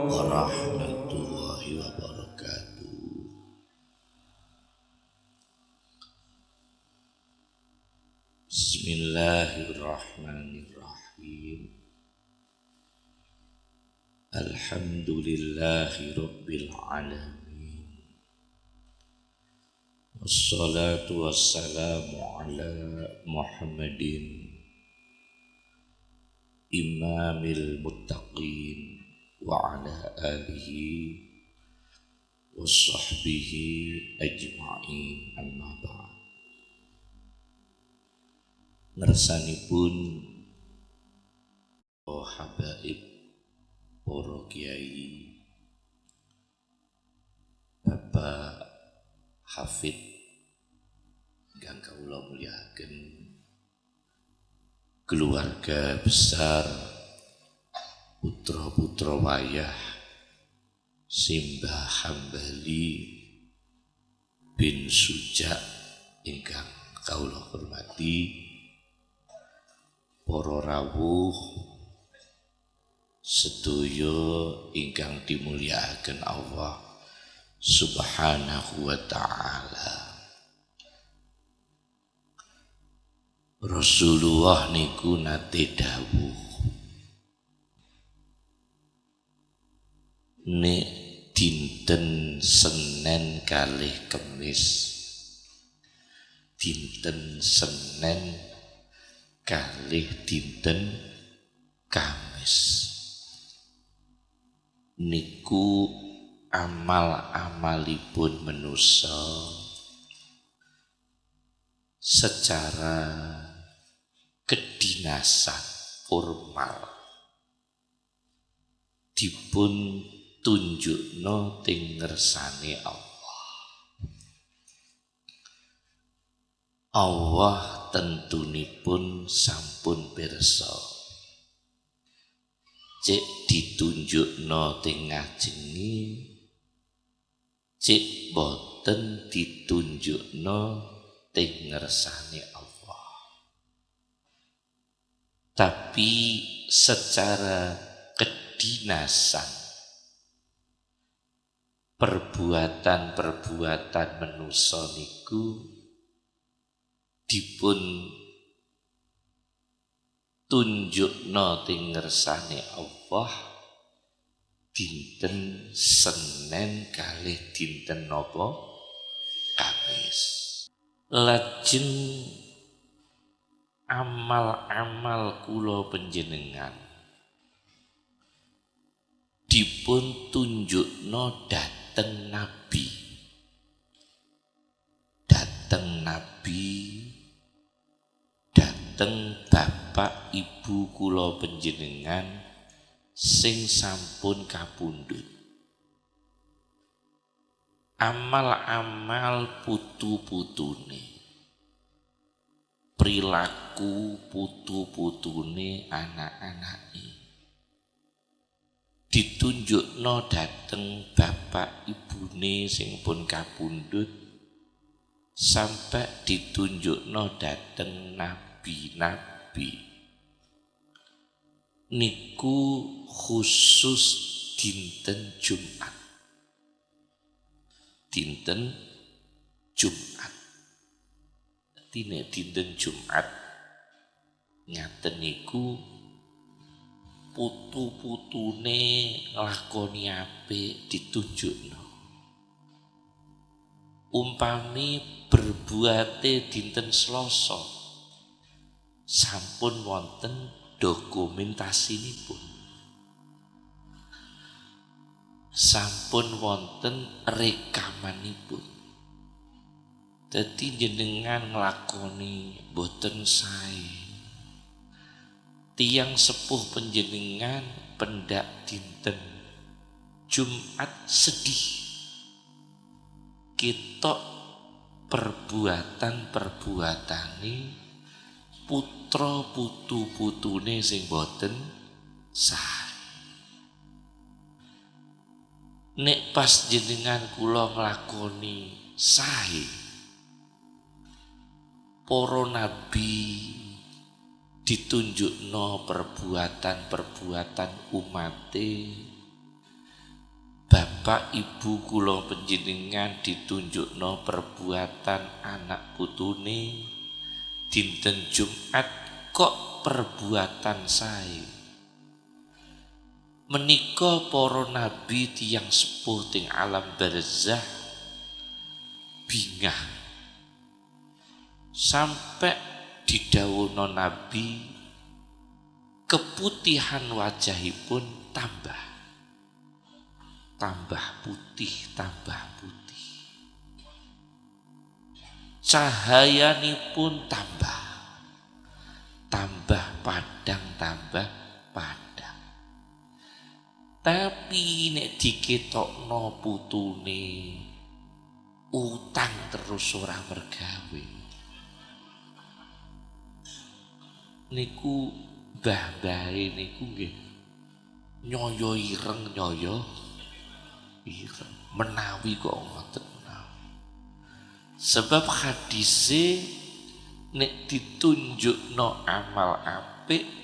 warahmatullahi wabarakatuh. Bismillahirrahmanirrahim. Alhamdulillahi rabbil alamin. Wassalatu wassalamu ala Muhammadin imamil muttaqin wa ala alihi wa sahbihi ajma'in, amma ba'd. Ngersanipun para habaib, para kiai, Bapak Hafid ingkang kawula mulyakaken, keluarga besar putra-putra wayah Simbah Hambali bin Suja ingkang kawula hormati, para rawuh sedaya ingkang dimulyakaken Allah Subhanahu wa ta'ala. Rasulullah niku nate dawuh, nek dinten Senin kalih Kemis, dinten Senin kalih dinten Kamis niku amal-amalipun manusa secara kedinasan formal dipun tunjukno teng ngersane Allah. Allah tentunipun sampun pirsa, cek ditunjukno teng ngajengi, cek boten ditunjukno teng ngersane Allah. Tapi secara kedinasan perbuatan-perbuatan manusa niku dipun tunjukna teng ngersane Allah dinten Senin kalih dinten napa Kamis. Lajeng amal-amal kula panjenengan dipun tunjukna dateng Nabi, dateng bapak ibu kula panjenengan sing sampun kapundhut. Amal-amal putu-putune, perilaku putu-putune anak-anake ditunjukno dateng bapak ibune sing pun kapundhut, sampai ditunjukno dateng nabi-nabi niku khusus dinten Jumat. Dinten Jumat. Dene dinten Jumat ngaten niku putu-putune nglakoni apik ditunjukno. Umpami berbuate dinten Selasa sampun wonten dokumentasinipun, sampun wonten rekamanipun. Dadi jenengan nglakoni boten sae, tiyang sepuh panjenengan pendak dinten Jumat sedih, ketok perbuatan-perbuatane putra putu-putune sing boten sah. Nek pas jenengan kula nglakoni sae para nabi ditunjukno perbuatan-perbuatan umate, bapak ibu kula panjenengan ditunjukno perbuatan anak putune, dinten Jumat kok perbuatan sae. Menika para nabi tiyang sepuh ting alam barzah bingah sampai didhawuhna nabi keputihan wajahipun tambah putih, cahayanipun tambah padang, tambah padang. Tapi nek diketokno putune utang terus ora mergawe, niku mbah-mbahe niku nggih nyoyo ireng menawi kok ngoten menawi. Sebab hadise nek ditunjukno amal apik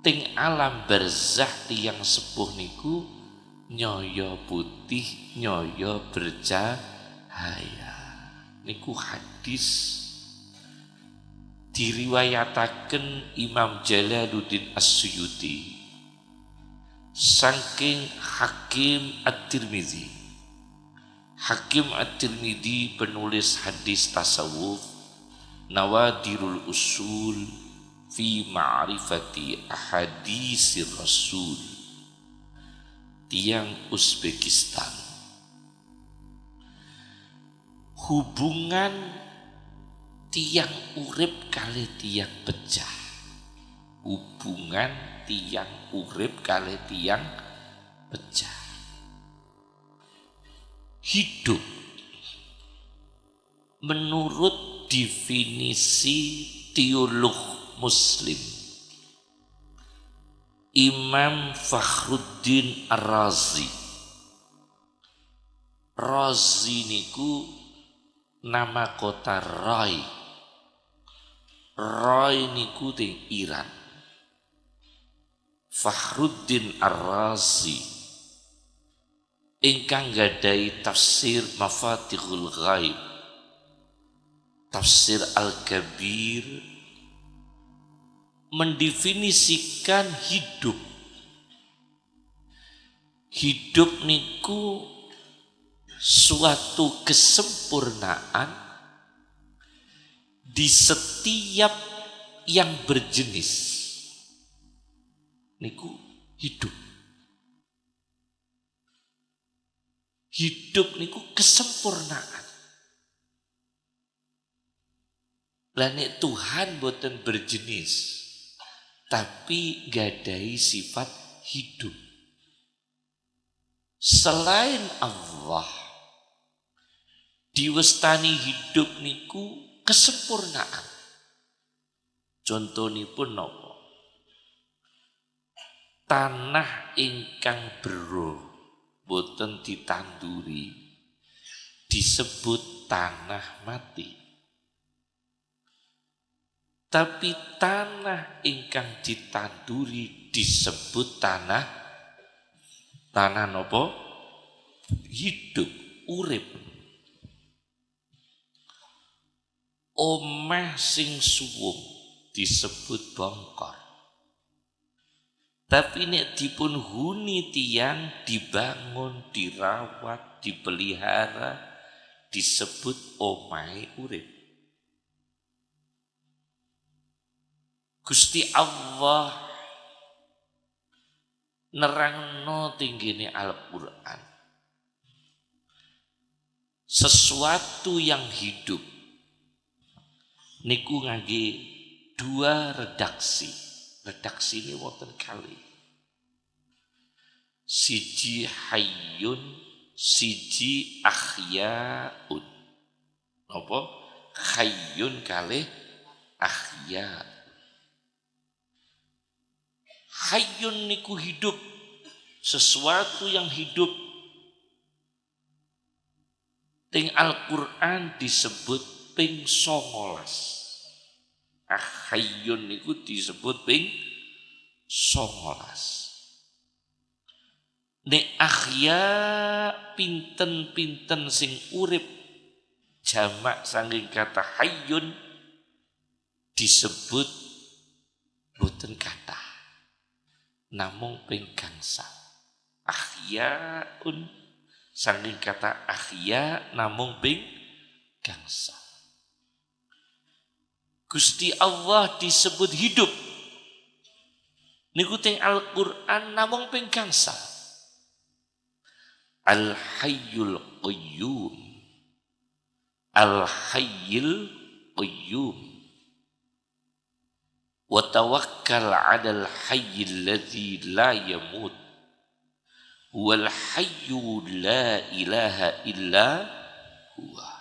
ting alam barzah tiyang sepuh niku nyoyo putih, nyoyo bercahaya. Niku hadis diriwayataken Imam Jalaluddin As-Suyuti saking Hakim At-Tirmidzi. Hakim At-Tirmidzi penulis hadis tasawuf Nawadirul Usul fi ma'rifati ahadisir Rasul, tiang Uzbekistan. Hubungan tiang urip kali tiang pecah, hubungan tiang urip kali tiang pecah. Hidup menurut definisi teolog Muslim Imam Fakhruddin Ar-Razi. Razi niku nama kota Rai. Rai niku teng Iran. Fakhruddin Ar-Razi ingkang gadai tafsir Mafatihul Ghaib, tafsir Al-Kabir, mendefinisikan hidup niku suatu kesempurnaan di setiap yang berjenis. Niku hidup niku kesempurnaan. Lah nek Tuhan boten berjenis tapi gadai sifat hidup. Selain Allah diwestani hidup niku kesempurnaan. Contonipun napa? Tanah ingkang bero boten ditanduri disebut tanah mati. Tapi tanah ingkang ditanduri disebut tanah napa? Hidup, urip. Omah sing suwung disebut bongkor. Tapi nek dipun huni tiyang dibangun, dirawat, dipelihara disebut omahe urip. Gusti Allah nerangno tinggine Al-Qur'an. Sesuatu yang hidup niku ngangge dua redaksi. Redaksi ini wonten kali. Siji hayyun, siji akhyaun. Napa? Hayyun kalih ahya. Hayyun niku hidup, sesuatu yang hidup. Ting Al-Qur'an disebut ping 19. Hayyun niku disebut ping 19. Nek ahya pinten-pinten sing urip jamak saking kata hayyun disebut boten kathah. Namung ping gangsal. Ahyaun saking kata ahya namung ping gangsal. Gusti Allah disebut hidup. Niku teng Al-Qur'an namung ping gangsal. Al-Hayyul Qayyum. Al-Hayyul Qayyum. Wa tawakkal 'alal hayyil ladzi la yamut. Wal hayyu la ilaha illa huwa.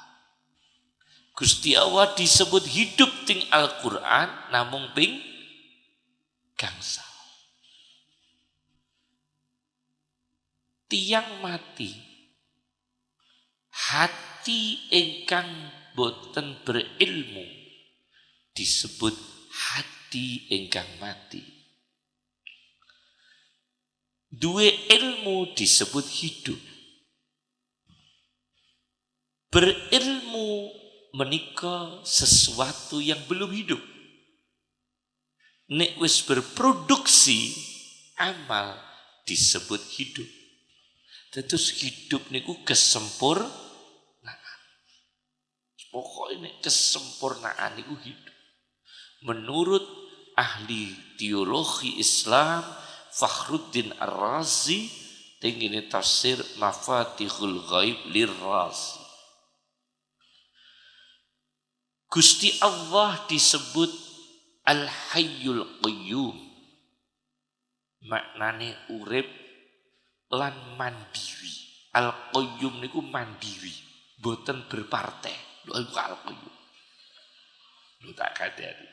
Gusti Allah disebut hidup ting Al-Qur'an namung ping gangsal. Tiang mati, hati ingkang boten berilmu disebut hati ingkang mati. Duwe ilmu disebut hidup. Berilmu menika sesuatu yang belum hidup. Nek wis berproduksi amal disebut hidup. Terus hidup niku kesempurnaan. Pokoknya kesempurnaan niku hidup. Menurut ahli teologi Islam Fakhruddin Ar-Razi tinggi tafsir Mafatihul Ghaib lir-Razi. Gusti Allah disebut Al-Hayyul Qayyum. Maknane urip lan mandiri. Al-Qayyum niku mandiri, boten berpartai. Lho iku Al-Qayyum. Lho tak kadari.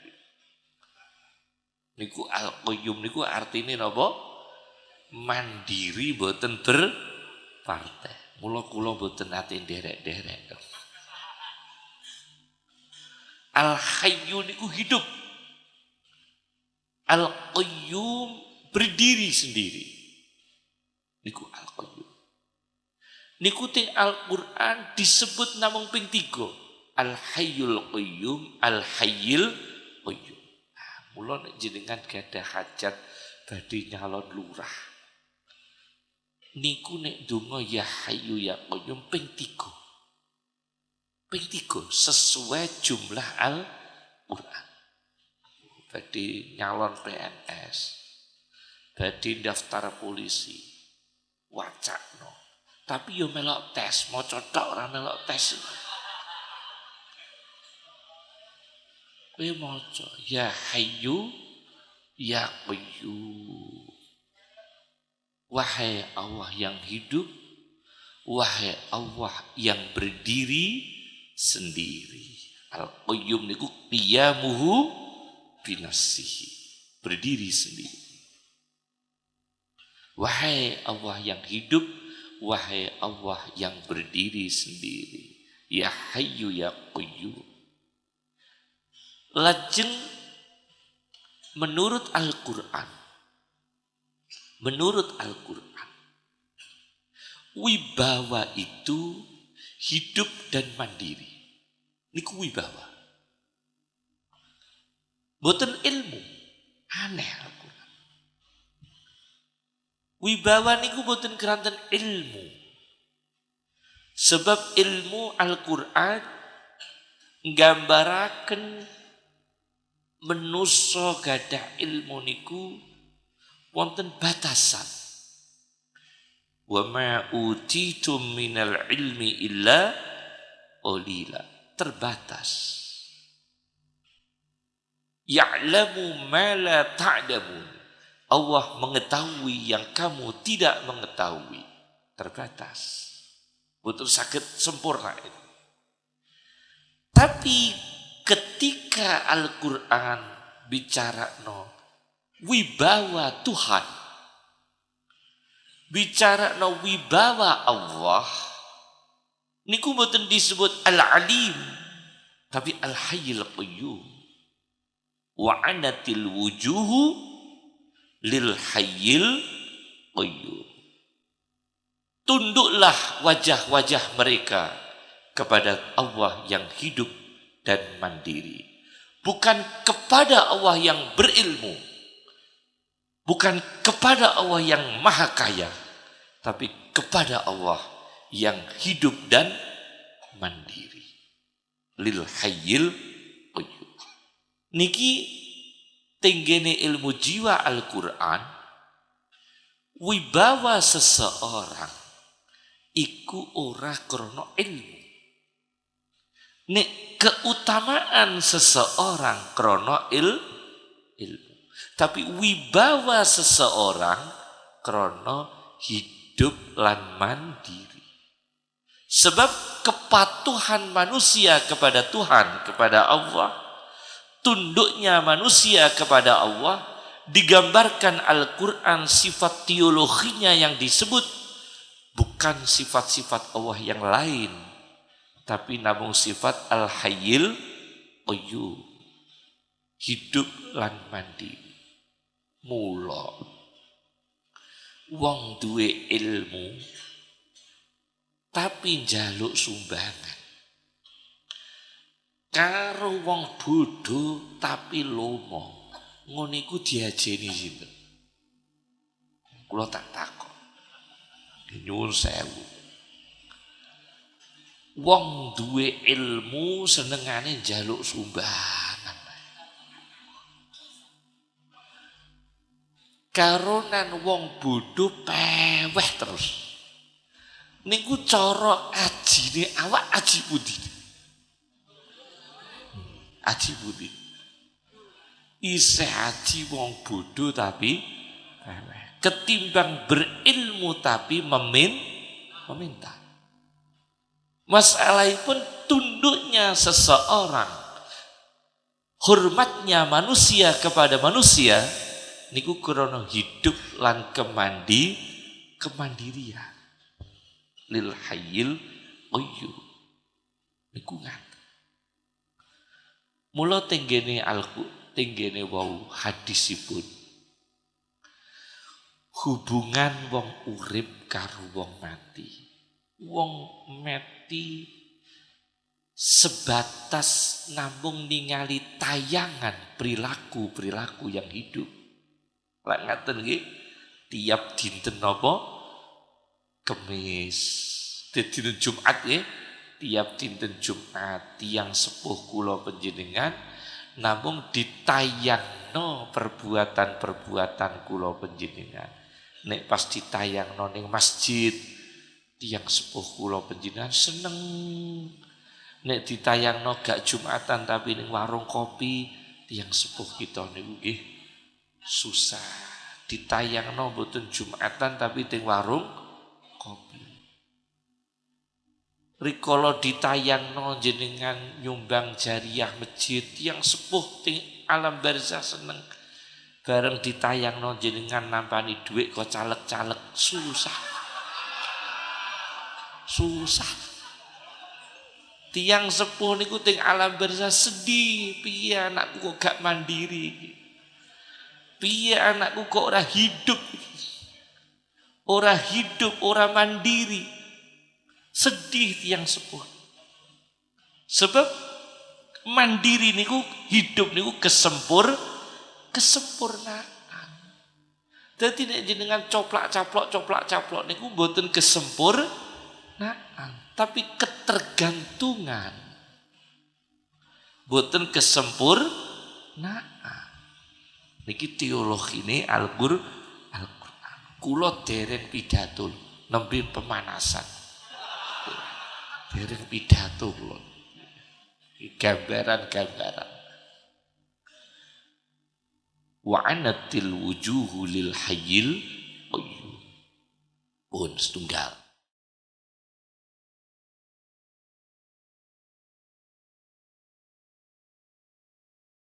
Niku Al-Qayyum niku artine napa? Mandiri boten berpartai. Mula kula boten ate nderek-nderek. Al-Hayyu niku hidup. Al-Qayyum berdiri sendiri. Niku Al-Qayyum. Niku teng Al-Qur'an disebut namung ping 3. Al-Hayyul Qayyum, Al-Hayyil Qayyum. Nah, mula nek jenengan gadah hajat badhe nyalon lurah. Niku nek donga ya Hayyu ya Qayyum ping 3. Ping 3 sesuai jumlah Al-Qur'an. Badhe nyalon PNS. Badhe daftar polisi. Wacakno. Tapi yo melok tes, maca tok ora melok tes. Kowe maca ya Hayyu ya Qayyum. Wahai Allah yang hidup, wahai Allah yang berdiri sendiri. Al-Qayyum niku qiyamuhu binafsihi, berdiri sendiri. Wahai Allah yang hidup, wahai Allah yang berdiri sendiri. Ya Hayyu ya Qayyum. Lajeng menurut Al-Qur'an, wibawa itu hidup dan mandiri. Niku wibawa. Boten ilmu. Aneh Al-Qur'an. Wibawa niku boten keranten ilmu. Sebab ilmu Al-Qur'an nggambaraken menusa gadah ilmu niku wonten batasan. Wa ma utitum minal ilmi illa qalila. Terbatas. Ya'lamu ma la ta'lamun. Allah mengetahui yang kamu tidak mengetahui. Terbatas. Betul sakit sempurna itu. Tapi ketika Al-Qur'an bicara wibawa Tuhan, bicara wibawa Allah, niku mboten disebut Al-Alim, tapi Al-Hayyul Qayyum. Wa anatil wujuhu lil Hayyil Qayyum. Tunduklah wajah-wajah mereka kepada Allah yang hidup dan mandiri. Bukan kepada Allah yang berilmu. Bukan kepada Allah yang maha kaya. Tapi kepada Allah yang hidup dan mandiri. Lil Hayyil Qayyum. Niki tenggene ilmu jiwa Al-Quran, wibawa seseorang iku ora krana ilmu. Nek keutamaan seseorang krana ilmu. Tapi wibawa seseorang krana hidup lan mandiri. Sebab kepatuhan manusia kepada Tuhan, kepada Allah, tunduknya manusia kepada Allah, digambarkan Al-Quran sifat teologinya yang disebut bukan sifat-sifat Allah yang lain, tapi namun sifat Al-Hayyil Qayyum, hidup lan mandiri. Mula wong duwe ilmu tapi njaluk sumbangan, karo wong bodoh tapi lomo, ngono iku diajeni sinten? Kula tak takon. Nyuwun sewu. Wong duwe ilmu senengane njaluk sumbangan. Karonan wong bodoh peweh terus. Niku cara ajine awak aji pundi? Aji pundi? Isih aji wong bodoh tapi peweh. Ketimbang berilmu tapi meminta. Masalahipun tunduknya seseorang, hormatnya manusia kepada manusia, niku krana hidup lan kemandirian. Lil Hayyil Qayyum. Niku ngaten. Mula tenggene tenggene wau hadisipun, hubungan wong urip karo wong mati. Wong mati sebatas namung ningali tayangan perilaku yang hidup. Lek ngaten nggih, tiap dinten napa? Kemis. Dinten Jumat nggih, tiap dinten Jumat tiyang sepuh kula panjenengan namung ditayangno perbuatan-perbuatan kula panjenengan. Nek pas ditayangno ning masjid, tiyang sepuh kula panjenengan seneng. Nek ditayangno gak Jumatan tapi ning warung kopi, tiyang sepuh kita niku nggih susah. Ditayangno mboten Jumatan tapi ning warung kopi. Rikala ditayangno jenengan nyumbang jariah masjid, tiyang sepuh ting alam barzah seneng. Bareng ditayangno jenengan nampani dhuwit kok caleg-caleg, susah. Tiang sepuh niku ting alam barzah sedih, piye anakku kok gak mandiri. Piye anakku kok ora hidup. Ora mandiri. Sedih tiang sepuh. Sebab mandiri niku hidup niku kesempurnaan. Dadi nek jenengan coplak-caplok niku mboten kesempurnaan, tapi ketergantungan. Mboten kesempurnaan. Niki teologine Al-Qur'an. Kula dereng pidato nembe pemanasan. Dereng pidato kula. Gambaran-gambaran. Wa anatil wujuhu lil Hayyil Qayyum. Pun setunggal.